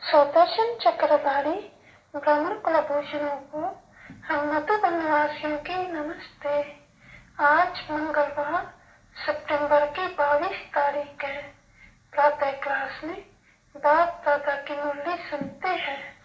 सुदर्शन चक्रधारी ब्राह्मण कुलभूषणों को हम मधुबन वासियों की नमस्ते। आज मंगलवार सितंबर की 22 तारीख है। प्रातः क्लास में बाप दादा की मुरली सुनते हैं।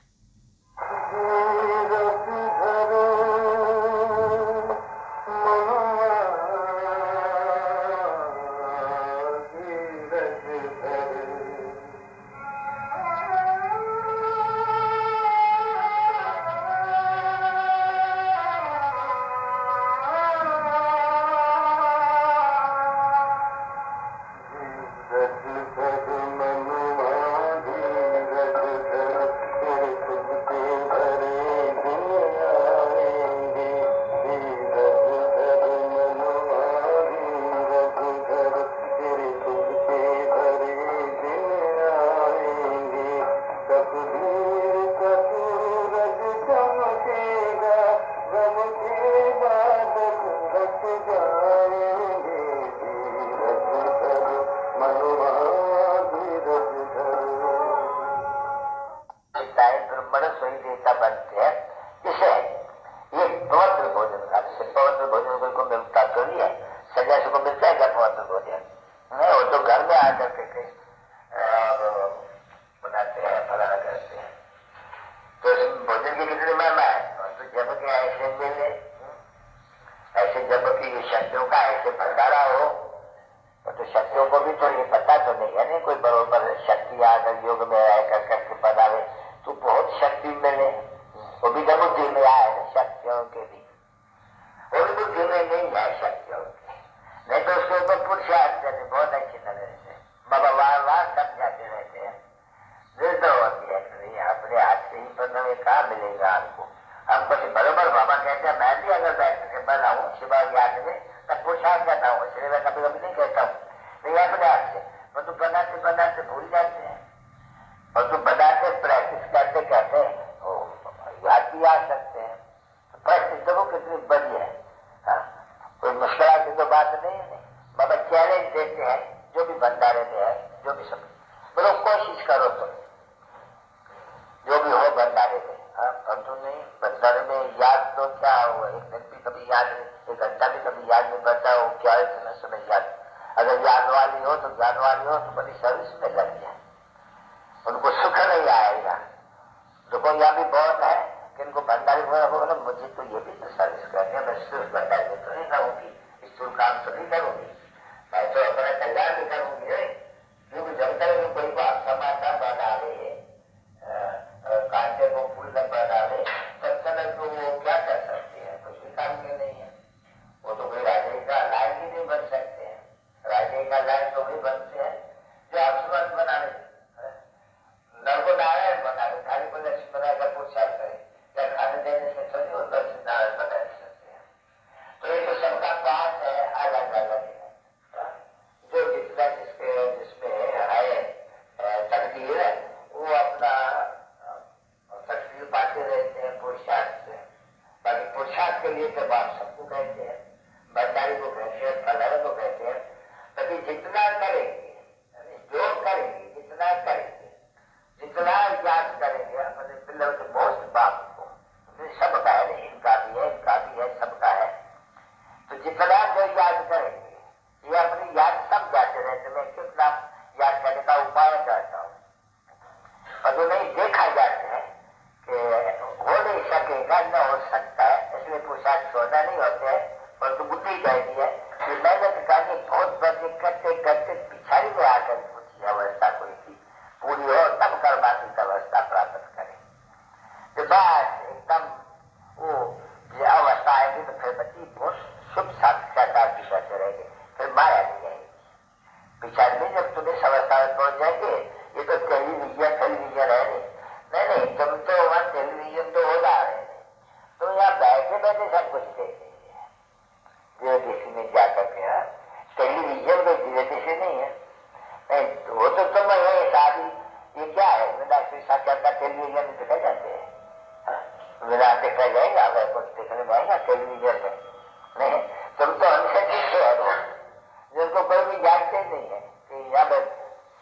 जिनको कोई भी जानते नहीं है कि अब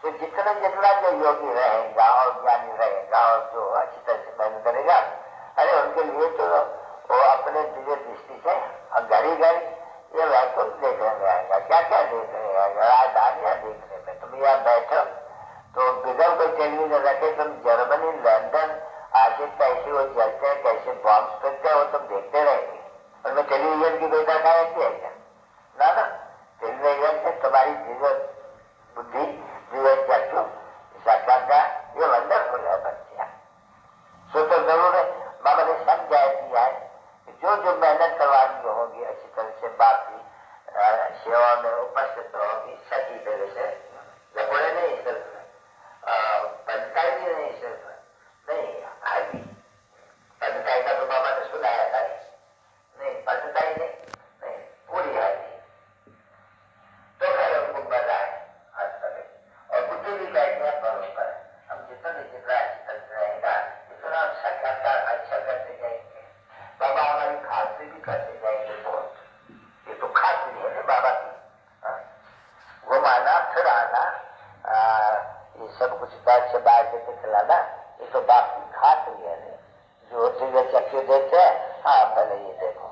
तो जितना जितना जो योगी रहेगा और ज्ञानी रहेगा नहीं सिर्फ नहीं आदमी पढ़ताई का तो बाबा ने सुनाया था नहीं पढ़ताई नहीं पूरी आदमी तो खैर उनको मजा है आज तक और बुद्धि भी कहते हैं पर हम जितना रहेगा इतना साक्षात्कार अच्छा करते जाएंगे बाबा हमारी खातरी भी करते जाएंगे बहुत ये तो खातरी है ना बाबा की वो माना फिर आना ये सब कुछ बैठ से बाहर देते खिलाना ये तो बाप की खातरी है जो तुझे चक्के देते हाँ पहले ये देखो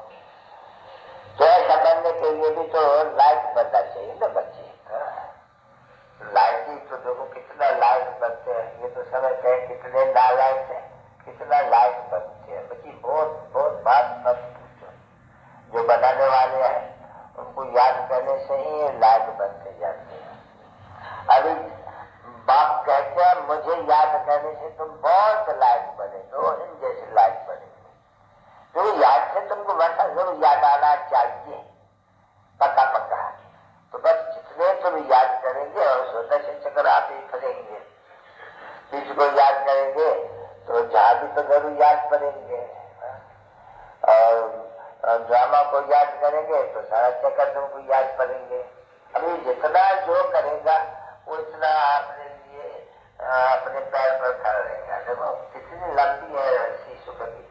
तो ऐसा बनने के लिए भी तो लायक बनना चाहिए ना बच्चे लायक ही तो देखो कितना लायक बनते हैं ये तो समझते हैं कितने नालायक है कितना लायक बनते हैं बच्ची बहुत बहुत बात मत पूछो जो बनाने वाले हैं उनको याद करने से ही लायक बनते जाते हैं अभी बाप कहते हैं मुझे याद करने से तुम बहुत लायक बनेगे इन जैसे लायक बनेगे तो याद से तुमको वैसा जरूर याद आना चाहिए पक्का पक्का तो बस जितने तुम याद करेंगे और स्वतः से चक्कर आप ही फंसेंगे किसी को याद करेंगे तो जहां भी तो जरूर याद पड़ेंगे और ड्रामा को याद करेंगे तो सारा चक्कर तुमको याद पड़ेंगे अभी जितना जो करेगा वो इतना अपने लिए अपने पैर पर खड़ा रहेगा देखो कितनी लंबी है रस्सी सुबह की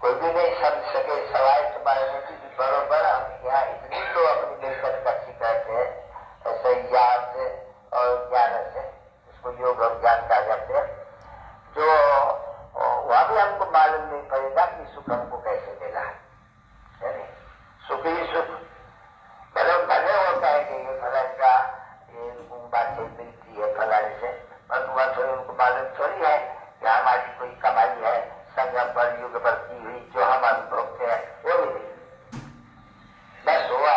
कोई भी नहीं समझ सके सवाल तुम्हारे में भी बरोबर हम यहाँ इतनी तो अपनी मिलकर इकट्ठी करते हैं ऐसे याद और ज्ञान से इसको योग और ज्ञान कहा जाते हैं जो वहां भी हमको मालूम नहीं पड़ेगा कि सुख हमको कैसे मिला है सुख ही सुख भले होता है कि ये फलन का ये बातें मिलती है फलाने से पर वह थोड़ी उनको मालूम थोड़ी है कि हमारी कोई कमाई है संगम पर युग पर की हुई जो हम अनुभव हैं वो भी नहीं बस हुआ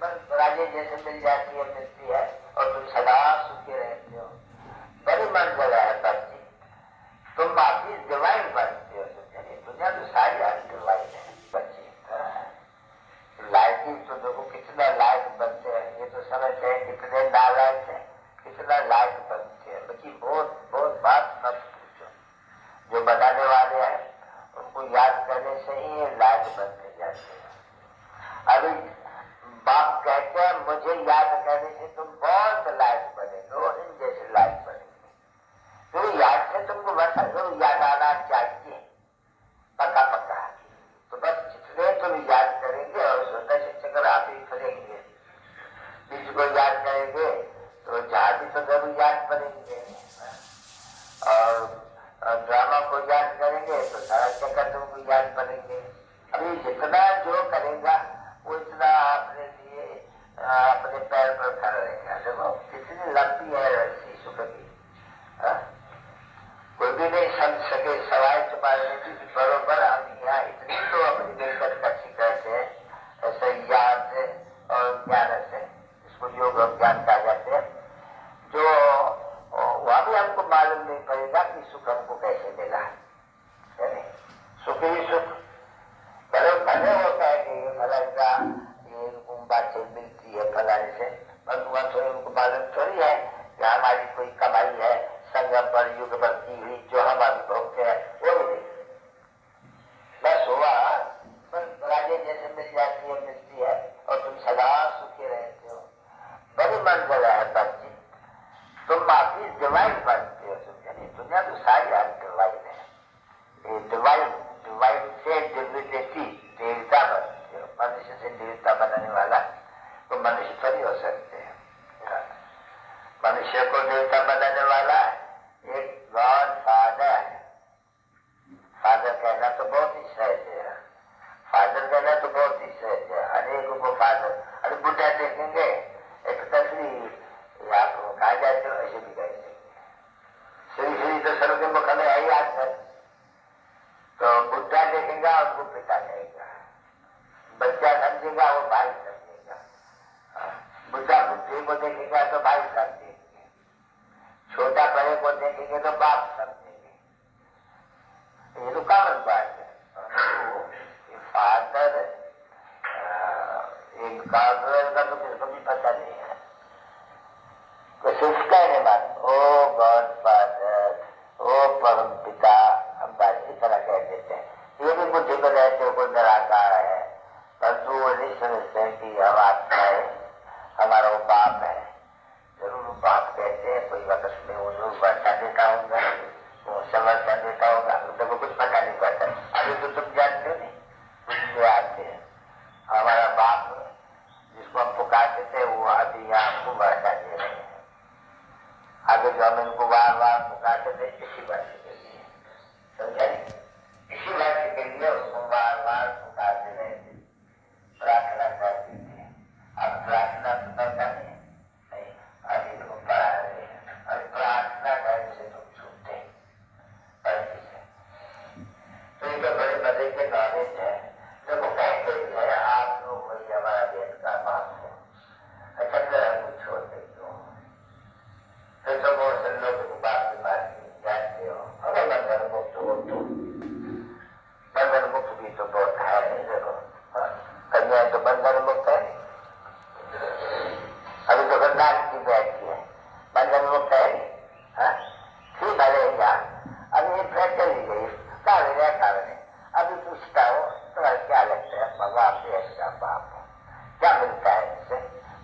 बस राजे जैसे मिल जाती है मिलती है और तुम सदा सुखी रहते हो बड़ी मंजिल है बच्ची तुम बाकी डिवाइन बनते हो दुनिया तो सारी आज डिवाइन है बच्ची लायकी तो देखो कितना लायक बनते हैं ये तो समझते हैं कितने नालायक है कितना लायक बनते हैं बच्ची बहुत बहुत बात मत पूछो जो बनाने वाले हैं उनको याद करने से ही लायक बनते जाते हैं अभी बाप कहते हैं मुझे याद करने से तुम बहुत लायक बनेगे इन जैसे लायक बनेगे तो याद से तुमको वैसा जरूर याद आना चाहिए पक्का पक्का तो बस जितने तुम याद करेंगे और स्वतः से चक्कर आप ही फंसेंगे किसी को याद करेंगे तो जहां भी तो जरूर याद पड़ेंगे और ड्रामा को याद करेंगे तो सारा चक्कर तुमको याद पड़ेंगे अभी जितना जो करेगा वो इतना अपने लिए अपने पैर पर खड़ा रहेगा देखो कितनी लंबी है रस्सी सुबह की कोई भी नहीं समझ सके सवाल तुम्हारे में भी बरोबर हम यहाँ इतनी तो अपनी मिलकर इकट्ठी करते हैं ऐसे याद और ज्ञान से इसको योग और ज्ञान कहा जाते हैं जो वहां भी हमको मालूम नहीं पड़ेगा कि सुख हमको कैसे मिला है सुख ही सुख भले होता है कि ये फलन का ये बातें मिलती है फलाने से पर वह थोड़ी उनको मालूम थोड़ी है कि हमारी कोई कमाई है संगम पर युग पर की हुई जो हम अनुभव हैं वो भी नहीं बस हुआ बस राजे जैसे मिल जाती है मिलती है और तुम सदा सुखी रहते हो बड़ी मंजिल है बच्ची तुम बाकी डिवाइन बनते हो यानी दुनिया तो सारी आज डिवाइन है ये डिवाइन से डिविनिटी देवता बनते हो मनुष्य से देवता बनाने वाला तो मनुष्य थोड़ी हो सकते हैं मनुष्य को देवता बनाने वाला एक गॉड फादर है फादर कहना तो बहुत ही सहज है फादर कहना तो बहुत ही सहज है अनेक को फादर अरे बुढ़ा देखेंगे एक तस्वीर आप कहा जाते हो ऐसे भी कह सकते श्री तो सर्व के मुख में आई आज है तो बुढ़ा देखेगा उसको पिता कहेगा बच्चा समझेगा वो भाई समझेगा बुढ़ा बुद्धि को देखेगा तो भाई समझेगा छोटा बड़े को देखेंगे तो बाप समझेंगे ये तो कॉमन बात है ये फादर एक फादर का तो किसको भी पता नहीं है तो सिर्फ कहने बात ओ गॉड वर्षा देता होगा, वो समर्थन देता होगा, तो कुछ पता नहीं पड़ता। अभी तो तुम जानते हो नहीं, कुछ भी आते हैं। हमारा बाप जिसको हम पुकारते थे वो अभी हमको वर्षा दे रहे हैं। आगे जो हम इनको बार बार पुकारते थे इसी वर्षा के लिए, समझे? इसी वर्षा के लिए उसको बार बार पुकारते रहे थे, प्रार्थना करते थे। अब प्रार्थना तो करता नहीं, अभी तो पढ़ा रहे हैं। और प्रार्थना करने से तुम छूटते तो ये तो बड़े मजे के नॉलेज है। देखो कहते हैं आप लोग वही हमारा देश का बाप है, अच्छा तो छोड़ देते हो, फिर तो वो लोगों की बात की बात जानते हो। अगर बंधन मुक्त हो तो बंधन मुक्त भी तो बहुत है नहीं। देखो कन्या तो बंधन मुक्त है, अभी तो गंगान की बैठी है, बंधन मुक्त है नहीं। भले अभी ये फिर चली गई कारण है। अभी पूछता हूँ तुम्हारा क्या लगता है, भगवान देश का बाप है, क्या मिलता है इससे?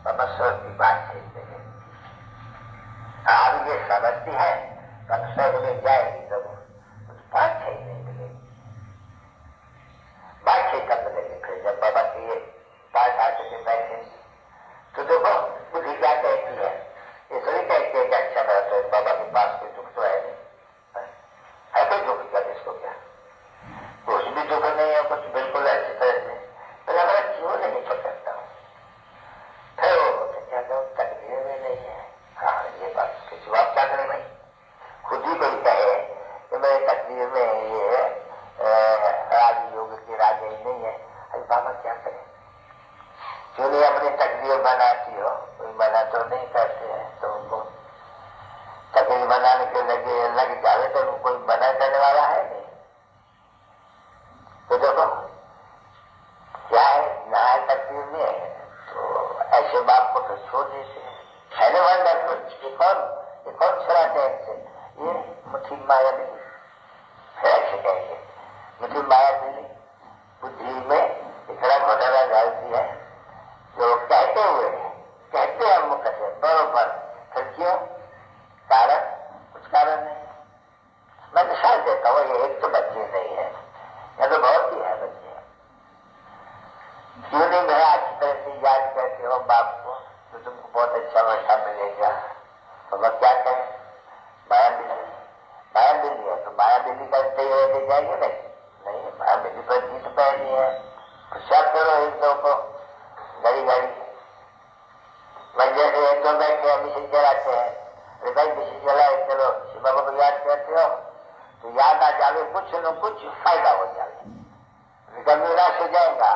बाबा स्वर्ग की बात सही है। अब ये समझती है कब स्वर्ग में जाएगी तो कुछ बात सही नहीं मिलेगी। बात सही कब मिलेगी? फिर जब बाबा के ये पास आके के बैठे तो देखो बुद्धि क्या कहती है, ये सभी कहती है कि अच्छा बात है, बाबा के पास कोई दुख तो है नहीं, है कोई दुख क्या? इसको क्या कुछ भी दुख नहीं है, कुछ बिल्कुल अच्छी तरह से। तो हमारा क्यों नहीं पकड़ता हूँ? फिर वो क्या करो तकदीर में नहीं है। हाँ ये बात किसी बात क्या करें भाई, खुद ही कोई कहे कि मेरे तकदीर में ये राजयोग की राजा ही नहीं है, अरे बाबा क्या करें? क्यों नहीं अपनी तकदीर बनाती हो? कोई मना तो नहीं करते हैं तो उनको तकदीर बनाने के लग जावे तो कोई मना करने वाला है नहीं। तो देखो क्या है, नया तकदीर में है तो ऐसे बाप को तो छोड़ देते हैं। है ना वंडरफुल, कौन छुड़ाते हैं इनसे? ये मुट्ठी माया मिली, फिर ऐसे कहेंगे मुट्ठी माया मिली, बुद्धि में इतना घोटाला डालती है जो कहते हैं मुख से बरोबर। फिर क्यों? कारण कुछ कारण नहीं। मैं मिसाल देता हूँ, ये एक तो बच्चे नहीं है, या तो बहुत ही है बच्चे। क्यों नहीं मैं अच्छी तरह से याद करते हो बाप को तो तुमको बहुत अच्छा वर्षा मिलेगा। तो मैं क्या कहें? माया बिल्ली है तो माया बिल्ली करते ही रहते जाएंगे नहीं, माया बिल्ली पर जीत पहनी है। सब करो एक दो को घड़ी जैसे एक दो बैठे मिशन चलाते हैं, अरे भाई मिशन चलाए चलो शिव बाबा को याद करते हो तो याद आ जावे, कुछ न कुछ फायदा हो जाए, निराश हो जाएगा।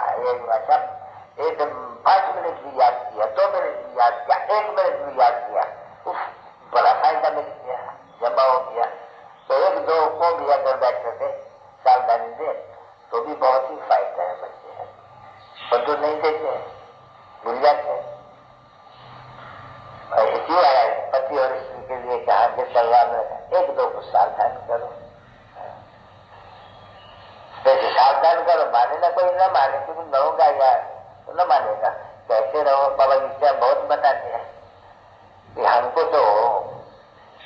एक 5 मिनट भी याद किया, 2 मिनट भी याद किया, 1 मिनट भी याद किया, बड़ा फायदा मिल गया, जमा हो गया। तो 1-2 को भी अगर बैठे थे सावधानी दे तो भी बहुत ही फायदा है बच्चे हैं। पर तो नहीं देते हैं, भूल जाते हैं। क्यों आया पति और स्त्री के लिए कहा कि सलवार में 1-2 को सावधान करो, सावधान करो। माने ना कोई ना माने, क्योंकि न होगा यार तो न मानेगा। कैसे रहो? बाबा जी बहुत बताते हैं कि हमको तो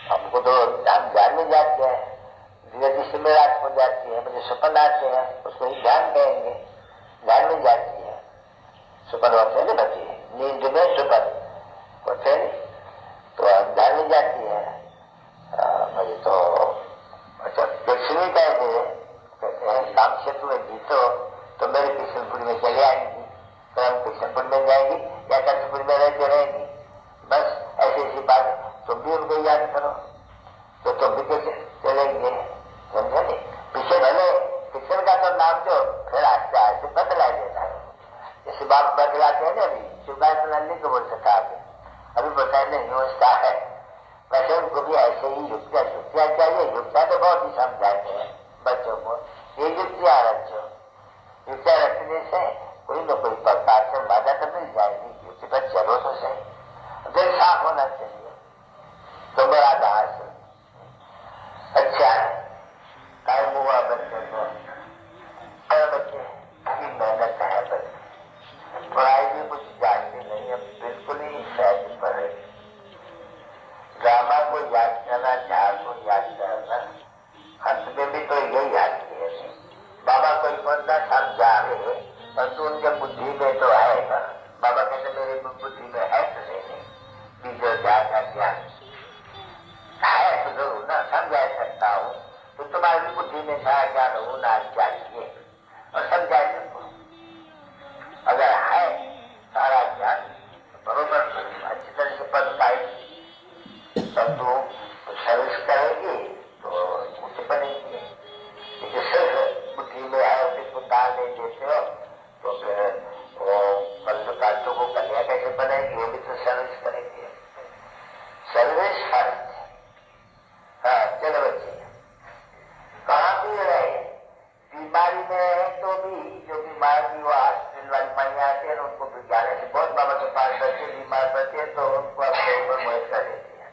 हम ध्यान में जाते हैं, धीरे धीरे में रात हो जाती है, मुझे सपन आते हैं, उसको ही ध्यान कहेंगे, ध्यान में जाती है। सुपन होते हैं ना बच्चे, नींद में सुपन होते हैं तो ध्यान में जाती है। मुझे तो अच्छा कृष्ण कहते हैं काम क्षेत्र में जीतो तो मेरे कृष्णपुर में चले आएंगी, तो हम कृष्णपुर में जाएंगी या कृष्णपुर में रहते रहेंगी। बस ऐसी बात, तुम भी उनको याद करो तो तुम भी कैसे चलेंगे, समझे नहीं? पीछे भले कृष्ण का तो नाम जो फिर आस्ते आस्ते बदला देता है। जैसे बात बदलाते हैं ना, अभी शिवराज नंदी को बोल सकता है, अभी बताए नहीं व्यवस्था है, वैसे उनको भी ऐसे ही युक्तियाँ चाहिए। युक्तियाँ तो बहुत ही समझाते हैं बच्चों को, ये युक्तियाँ रखो, युक्तियाँ रखने से कोई न कोई प्रकार से मजा तो मिल जाएगी। युक्ति पर चलो तो सही, दिल साफ होना चाहिए तो बड़ा दास। अच्छा टाइम हुआ बच्चों को, बच्चे की मेहनत है, बच्चे पढ़ाई भी कुछ जानते नहीं है, बिल्कुल ही सहज पढ़े। ड्रामा को याद करना चाह बुद्धि में सारा ज्ञान होना चाहिए और सब जाए सबको। अगर है सारा ज्ञान बरोबर अच्छी तरह से पढ़ पाएगी तब तो सर्विस करेगी तो कुछ बनेगी। लेकिन सिर्फ बुद्धि में है उसको दान नहीं देते हो तो फिर वो मल्लकार्यों को कन्या कैसे बनेगी? वो भी तो सर्विस करेगी। Service first. हाँ चलो बच्चे, कहाँ भी रहे बीमारी में है तो भी जो बीमार भी वो हॉस्पिटल वाली माइया आती है ना उनको विज्ञान से बहुत बाबा के पास बच्चे बीमार पड़ते हैं तो उनको अपने ऊपर मोहित कर देती है।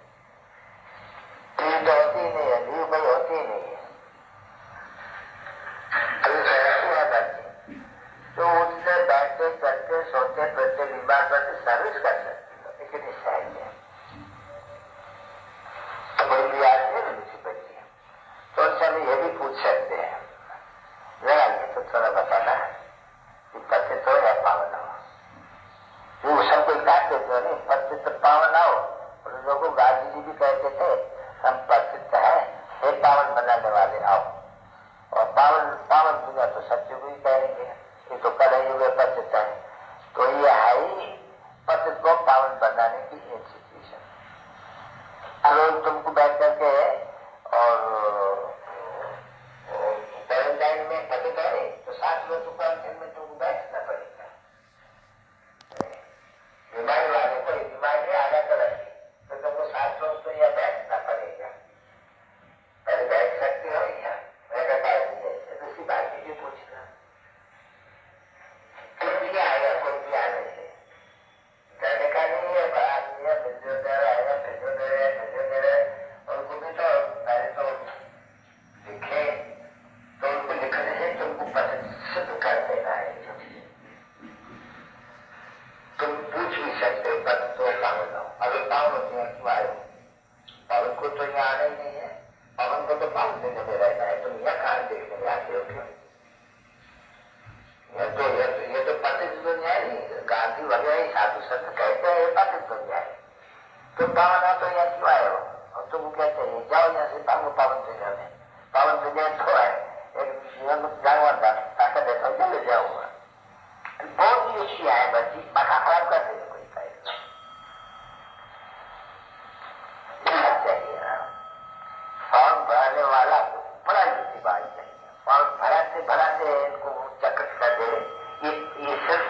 पीड़ तो होती नहीं है, नींव भाई होती नहीं है। तो उठते बैठते चलते सोते फिरते बीमार पड़ते सर्विस कर सकते हो, लेकिन इस साइड में तो कोई भी आती है ना दूसरी बच्ची तो उनसे हम ये भी पूछ सकते हैं, जरा ये तो थोड़ा बताना है कि पत्ते तो या पावन हो। वो सबको काट देते हो नहीं, पत्ते तो पावन आओ। और लोगों गांधी जी भी कहते थे हम पतित है हे पावन बनाने वाले आओ। और पावन पावन दुनिया तो सत्य को ही कहेंगे, ये तो कल युग पतित है। तो ये है ही पतित को पावन बनाने की इंस्टीट्यूशन। रोज तुमको बैठ करके और क्वारंटाइन में पतित है तो 7 लोग क्वारंटाइन में तुमको बैठना पड़ेगा। बीमारी वाले को बीमारी आधा तरह की तो तुमको 7 लोग तो यह बैठना पड़ेगा। पहले बैठ सकते हो या मैं दूसरी बात भी पूछना कोई भी आएगा कोई भी आने से जाने का नहीं है, बड़ा नहीं है, फिजियोथेरेपी आएगा फिजियोथेरेपी उनको भी तो पहले तो लिखे तो उनको लिखने से तुमको सिद्ध कर देना है। तुम पूछ भी सकते हो पद तो पावन हो, अगर पावन होते हैं क्यों आए? पावन को तो यहाँ आना ही नहीं है, पावन को तो पावन देने में रहना है। तुम यहाँ कहाँ देखने में आते हो क्यों? ये तो पतित दुनिया नहीं, गांधी वगैरह ही साधु संत कहते हैं ये पतित दुनिया है। तुम पावन हो तो यहाँ क्यों आए हो? और तुम कहते हैं जाओ यहाँ से पावन दुनिया में। पावन दुनिया तो है एक जीवन में जानवर ताकत देता हूँ चले जाऊंगा। बहुत युक्ति आए बच्ची माथा खराब कर देते कोई कहेगा चाहिए ना। फॉर्म भराने वाला बड़ा युक्तिबाज चाहिए। फॉर्म भराते इनको चक्कर कर दे ये सिर्फ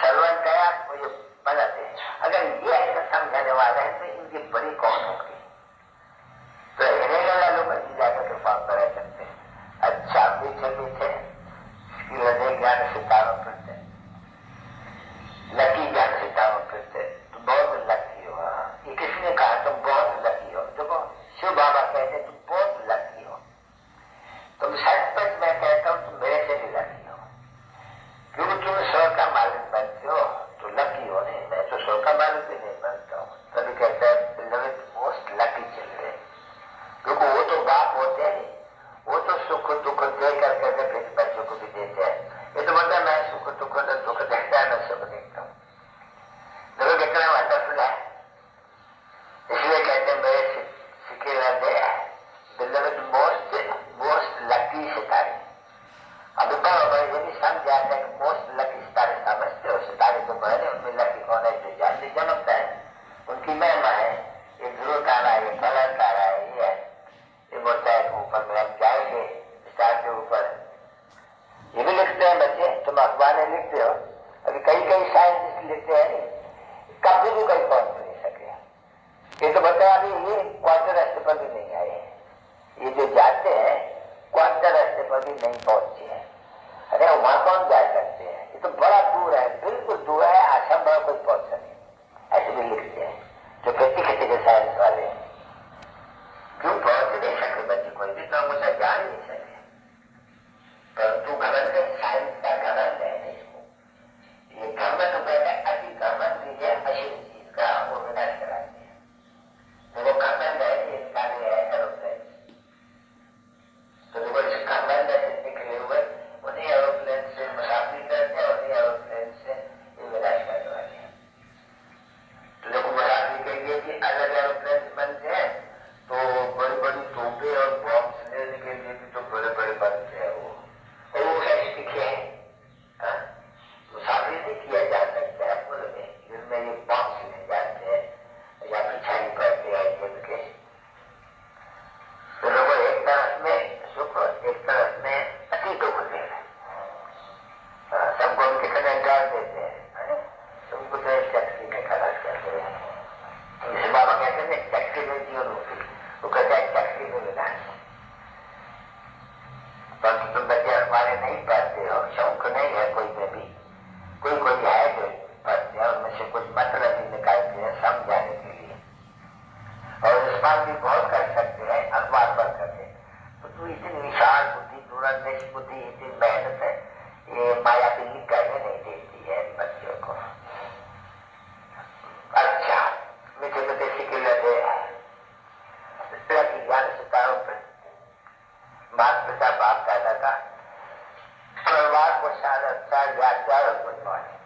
सर्वेंट गया वो ये बनाते हैं। अगर ये ऐसा समझाने वाला है तो इनकी बड़ी कौन होगी? तो हिरेगा वालों में जाकर के फॉर्म भरा सकते हैं। अच्छा मीठे ज्ञान सितारों फिरते लकी ज्ञान सितारों फिरते तो बहुत लकी हो। ये किसने कहा तुम बहुत लकी हो? देखो शिव बाबा कहते तुम बहुत लकी हो। तुम सचपच मैं कहता हूँ तुम मेरे से भी लकी हो क्योंकि तुम स्वर्ग का मालिक बनते हो तो लकी हो। नहीं मैं तो स्वर्ग का मालिक भी नहीं बनता हूँ। तभी कहते हैं मोस्ट लकी चिल्ड्रन क्योंकि वो तो बाप होते हैं, वो तो सुख दुख दे करके फिर बच्चों को भी देते हैं। ये तो मतलब मैं सुख दुख देखता है मैं सुख देखता हूँ। देखो कितना वंडरफुल है। इसलिए कहते हैं मेरे सिक्के बिल्कुल मोस्ट लकी सितारे। अभी ये भी समझ जाता है कि मोस्ट लकी सितारे समझते हो। सितारे तो बहने उनमें लकी कौन है जो जल्दी चमकता है उनकी महिमा है। ये ध्रुव तारा है, ये कलर तारा है, ये बोलता है ऊपर में हम जाएंगे स्टार के ऊपर। ये भी लिखते हैं बच्चे, तुम अखबार में लिखते हो। अभी कई साइंस परंतु तुम बच्चे हमारे नहीं पढ़ते हो, शौक नहीं है कोई में भी, कोई है जो पढ़ते हैं, उनमें से कुछ मतलब ही निकालते हैं समझाने के लिए, और इस्तेमाल भी बहुत कर सकते हैं अखबार पढ़ करके। तो तू इतनी विशाल बुद्धि, दूरंदेश बुद्धि, इतनी मेहनत है, ये माया बिल्ली करने नहीं देती है बच्चों को। अच्छा, मीठे मीठे सिक्के लगे इस तरह की ज्ञान सितारों पर माता पिता बाप दादा का परिवार को सारा अच्छा याद और गुड मॉर्निंग।